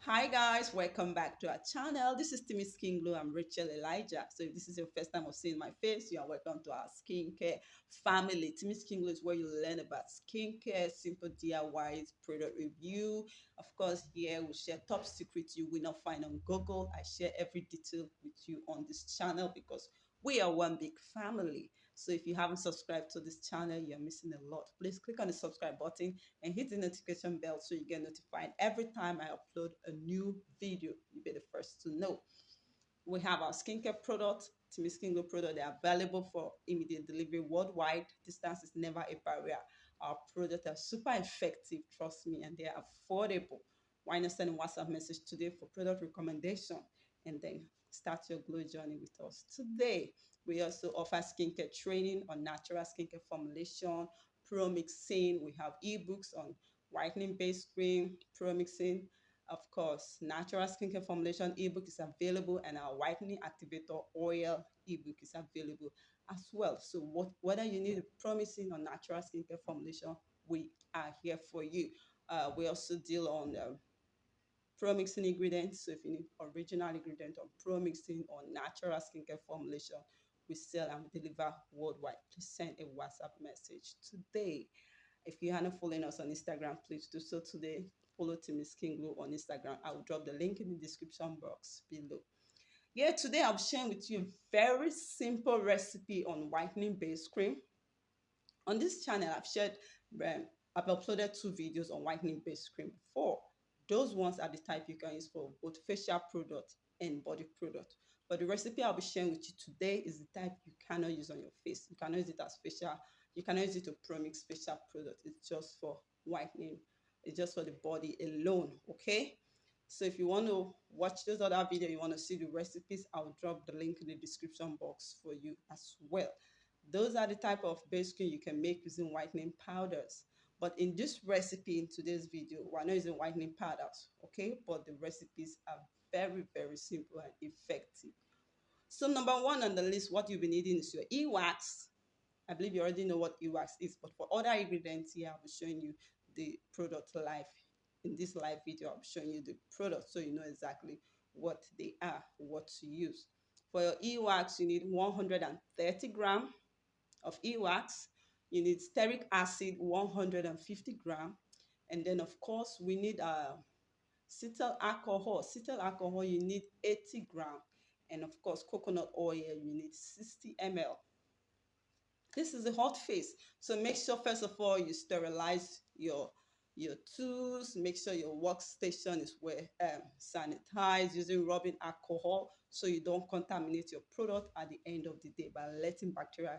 Hi guys, welcome back to our channel. This is Timmy Skin Glow. I'm Rachel Elijah. So if this is your first time of seeing my face, you are welcome to our skincare family. Timmy Skin Glow is where you learn about skincare, simple DIYs, product review. Of course, here we share top secrets you will not find on Google. I share every detail with you on this channel because we are one big family. So if you haven't subscribed to this channel, you're missing a lot. Please click on the subscribe button and hit the notification bell so you get notified every time I upload a new video. You'll be the first to know. We have our skincare product, Timmy Skin Glow product. They are available for immediate delivery worldwide. Distance is never a barrier. Our products are super effective, trust me, and they are affordable. Why not send a WhatsApp message today for product recommendation and then start your glow journey with us today. We also offer skincare training on natural skincare formulation, pro mixing. We have ebooks on whitening base cream, pro mixing, of course, natural skincare formulation ebook is available, and our whitening activator oil ebook is available as well. So, whether you need a promising or natural skincare formulation, we are here for you. We also deal on pro mixing ingredients. So, if you need original ingredient or pro mixing or natural skincare formulation, we sell and we deliver worldwide. Please send a WhatsApp message today. If you haven't following us on Instagram, please do so today. Follow Timmy Skin Glow on Instagram. I will drop the link in the description box below. Yeah, today I'm sharing with you a very simple recipe on whitening base cream. On this channel, um, I've uploaded two videos on whitening base cream before. Those ones are the type you can use for both facial product and body product. But the recipe I'll be sharing with you today is the type you cannot use on your face. You cannot use it as facial. You cannot use it to premix facial product. It's just for whitening. It's just for the body alone. Okay. So if you want to watch those other videos, you want to see the recipes, I'll drop the link in the description box for you as well. Those are the type of base cream you can make using whitening powders. But in this recipe, in today's video, we're not using whitening powders, okay? But the recipes are very, very simple and effective. So number one on the list, what you'll be needing is your e-wax. I believe you already know what e-wax is, but for other ingredients here, I'll be showing you the product live. In this live video, I'll be showing you the product so you know exactly what they are, what to use. For your e-wax, you need 130 grams of e-wax. You need stearic acid, 150 grams. And then, of course, we need cetyl alcohol. Cetyl alcohol, you need 80 grams. And, of course, coconut oil, you need 60 ml. This is a hot face, so make sure first of all you sterilize your tools. Make sure your workstation is well sanitized using rubbing alcohol so you don't contaminate your product at the end of the day by letting bacteria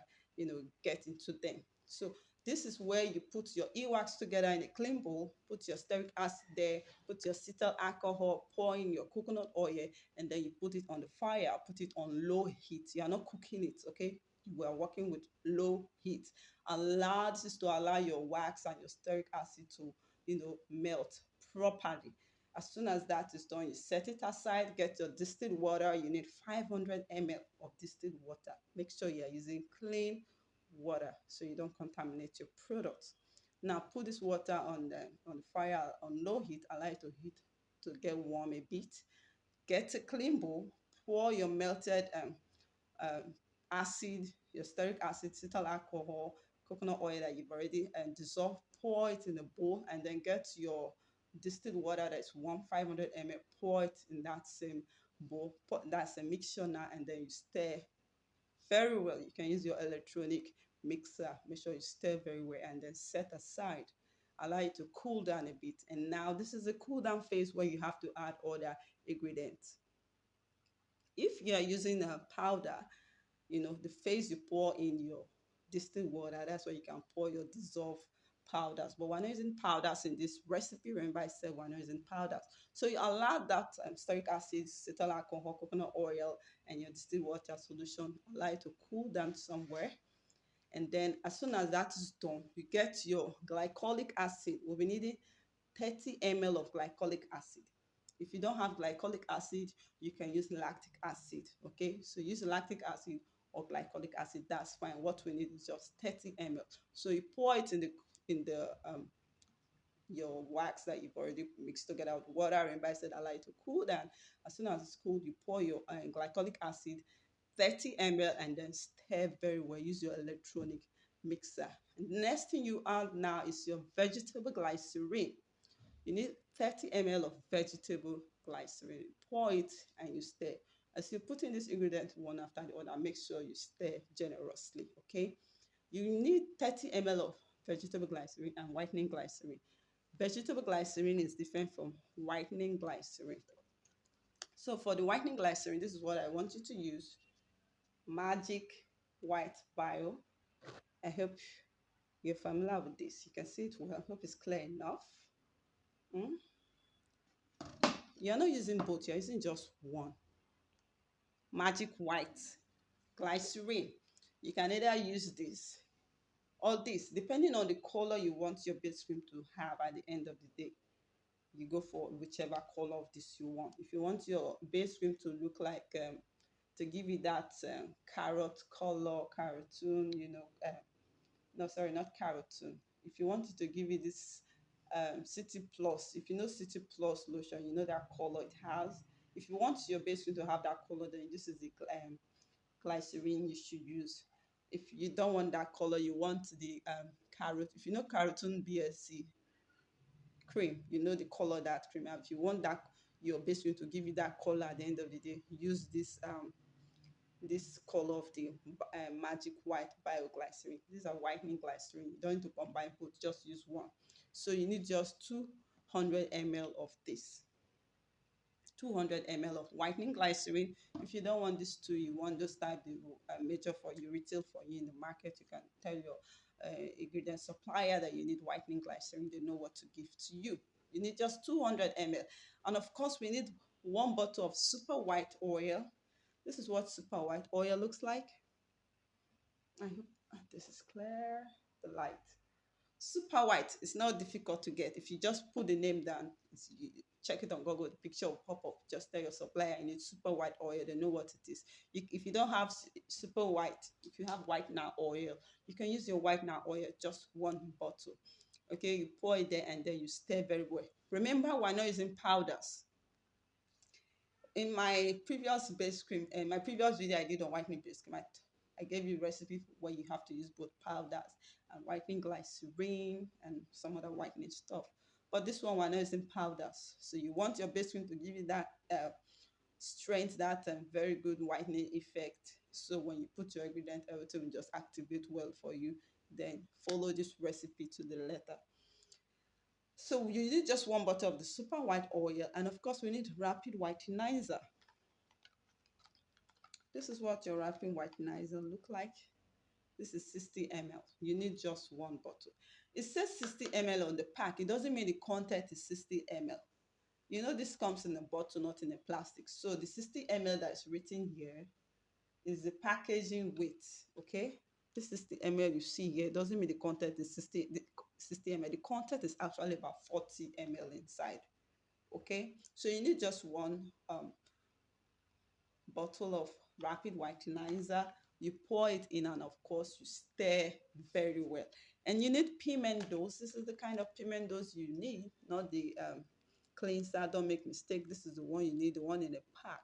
get into them. So this is where you put your e-wax together in a clean bowl, put your stearic acid there, put your cetyl alcohol, pour in your coconut oil, and then you put it on the fire. Put it on low heat. You are not cooking it, okay? We are working with low heat. This is to allow your wax and your stearic acid to melt properly. As soon as that is done, you set it aside. Get your distilled water. You need 500 ml of distilled water. Make sure you are using clean water so you don't contaminate your products. Now put this water on the fire on low heat. Allow it to heat to get warm a bit. Get a clean bowl. Pour your melted um, acid, your stearic acid, cetyl alcohol, coconut oil that you've already dissolved, pour it in a bowl, and then get your distilled water that's warm, 500 ml, pour it in that same bowl. That's a mixture now, and then you stir very well. You can use your electronic mixer. Make sure you stir very well, and then set aside. Allow it to cool down a bit. And now this is a cool down phase where you have to add other ingredients. If you are using a powder, the phase you pour in your distilled water, that's where you can pour your dissolved powders. But we're not using powders in this recipe. Remember I said we're not using powders. So you allow that stearic acid, cetyl alcohol, coconut oil, and your distilled water solution, allow it to cool down somewhere. And then as soon as that is done, you get your glycolic acid. We'll be needing 30 ml of glycolic acid. If you don't have glycolic acid, you can use lactic acid, okay? So use lactic acid or glycolic acid, that's fine. What we need is just 30 ml. So you pour it in the your wax that you've already mixed together with water. Remember, I said allow it to cool down. As soon as it's cooled, you pour your glycolic acid, 30 ml, and then stir very well. Use your electronic mixer. And the next thing you add now is your vegetable glycerin. You need 30 ml of vegetable glycerin. Pour it and you stir. As you put in this ingredient one after the other, make sure you stir generously, okay? You need 30 ml of vegetable glycerin and whitening glycerin. Vegetable glycerin is different from whitening glycerin. So for the whitening glycerin, this is what I want you to use. Magic White Bio. I hope you're familiar with this. You can see it well. I hope it's clear enough. Mm? You're not using both, you're using just one. Magic White Glycerin. You can either use this or this, depending on the color you want your base cream to have at the end of the day. You go for whichever color of this you want. If you want your base cream to look like, to give you that carrot color, carotene, no, sorry, not carotene. If you want it to give you this City Plus, if you know City Plus lotion, you know that color it has. If you want your base cream to have that color, then this is the glycerin you should use. If you don't want that color, you want the carrot. If you know carotene BSC cream, you know the color that cream. If you want that your base cream to give you that color at the end of the day, use this color of the magic white bioglycerin. These are whitening glycerin. You don't need to combine both, just use one. So you need just 200 ml of this. 200 ml of whitening glycerin. If you don't want this two, you want just type the major for you, retail for you in the market. You can tell your ingredient supplier that you need whitening glycerin. They know what to give to you. You need just 200 ml. And of course, we need one bottle of super white oil. This is what super white oil looks like. I hope this is clear. The light. Super white is not difficult to get. If you just put the name down, you check it on Google, the picture will pop up. Just tell your supplier you need super white oil. They know what it is. If you don't have super white, if you have whitener oil, you can use your whitener oil, just one bottle. Okay, you pour it there and then you stir very well. Remember, we're not using powders. In my previous base cream, in my previous video I did on whitening base cream, I gave you a recipe where you have to use both powders and whitening glycerin and some other whitening stuff. But this one, we're not using powders. So you want your base cream to give you that strength, that very good whitening effect. So when you put your ingredient, everything will just activate well for you. Then follow this recipe to the letter. So you need just one bottle of the super white oil, and of course we need rapid whitenizer. This is what your rapid whitenizer look like. This is 60 ml. You need just one bottle. It says 60 ml on the pack. It doesn't mean the content is 60 ml. You know this comes in a bottle, not in a plastic. So the 60 ml that is written here is the packaging weight, okay? This 60 ml you see here doesn't mean the content is 60 ml. The content is actually about 40 ml inside, okay? So you need just one bottle of rapid whitenizer. You pour it in and of course you stir very well. And you need piment dose. This is the kind of piment dose you need, not the cleanser. Don't make mistake. This is the one you need, the one in a pack.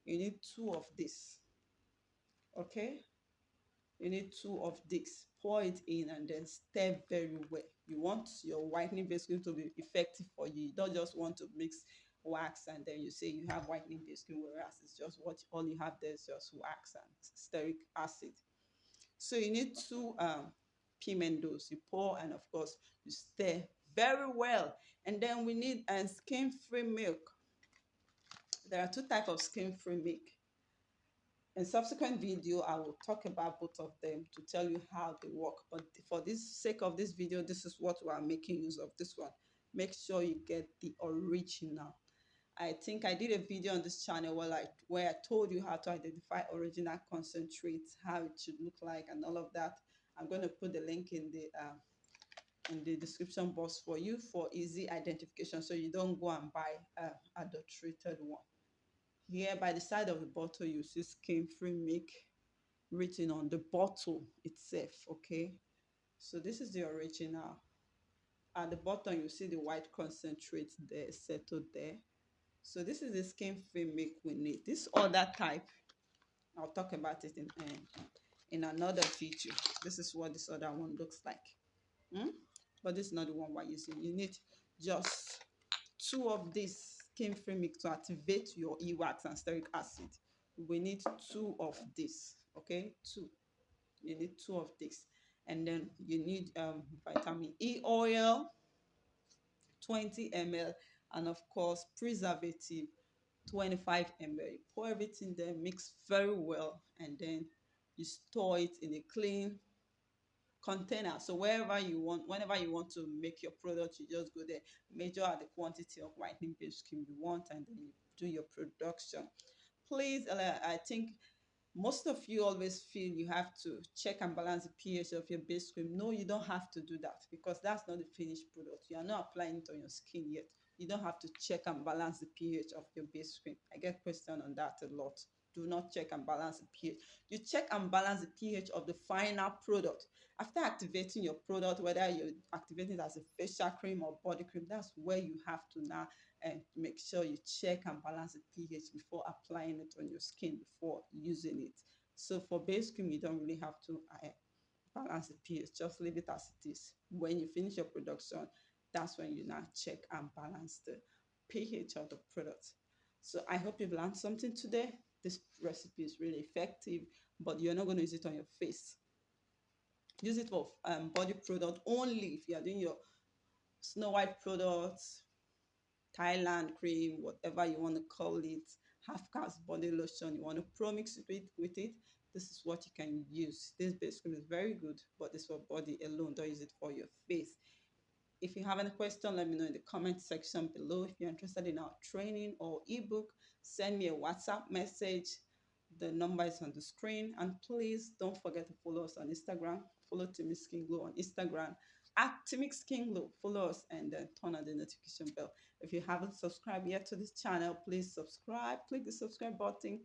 You need 2 of this, okay? You need 2 of this. Pour it in and then stir very well. You want your whitening base cream to be effective for you. You don't just want to mix wax and then you say you have whitening base cream, whereas it's just what all you have there is just wax and stearic acid. So you need 2 piment dose. You pour and of course you stir very well. And then we need skim-free milk. There are 2 types of skim-free milk. In subsequent video, I will talk about both of them to tell you how they work. But for this sake of this video, this is what we are making use of. This one. Make sure you get the original. I think I did a video on this channel where I told you how to identify original concentrates, how it should look like, and all of that. I'm going to put the link in the description box for you for easy identification, so you don't go and buy adulterated one. Here by the side of the bottle, you see skim-free milk written on the bottle itself, okay? So this is the original. At the bottom, you see the white concentrate there, settled there. So this is the skin free milk we need. This other type, I'll talk about it in another video. This is what this other one looks like. Hmm? But this is not the one we're using. You need just two of this skin free milk to activate your e-wax and stearic acid. We need two of this, okay? Two. You need two of this. And then you need vitamin E oil, 20 ml, and of course preservative, 25 ml. You pour everything there, mix very well, and then you store it in a clean container. So wherever you want, whenever you want to make your product, you just go there, measure out the quantity of whitening base cream you want, and then you do your production. Please, I think most of you always feel you have to check and balance the pH of your base cream. No, you don't have to do that, because that's not the finished product. You are not applying it on your skin yet. You don't have to check and balance the pH of your base cream. I get questions on that a lot. Do not check and balance the pH. You check and balance the pH of the final product. After activating your product, whether you're activating it as a facial cream or body cream, that's where you have to now and make sure you check and balance the pH before applying it on your skin, before using it. So for base cream, you don't really have to balance the pH. Just leave it as it is. When you finish your production, that's when you now check and balance the pH of the product. So I hope you've learned something today. This recipe is really effective, but you're not going to use it on your face. Use it for body product only. If you are doing your Snow White products, Thailand cream, whatever you want to call it, half cast body lotion, you want to pro mix it with it, this is what you can use. This base cream is very good, but it's for body alone. Don't use it for your face. If you have any question, let me know in the comment section below. If you're interested in our training or ebook, send me a WhatsApp message. The number is on the screen. And please don't forget to follow us on Instagram. Follow Timmy Skin Glow on Instagram at Timmy Skin Glow. Follow us and then turn on the notification bell. If you haven't subscribed yet to this channel, please subscribe. Click the subscribe button.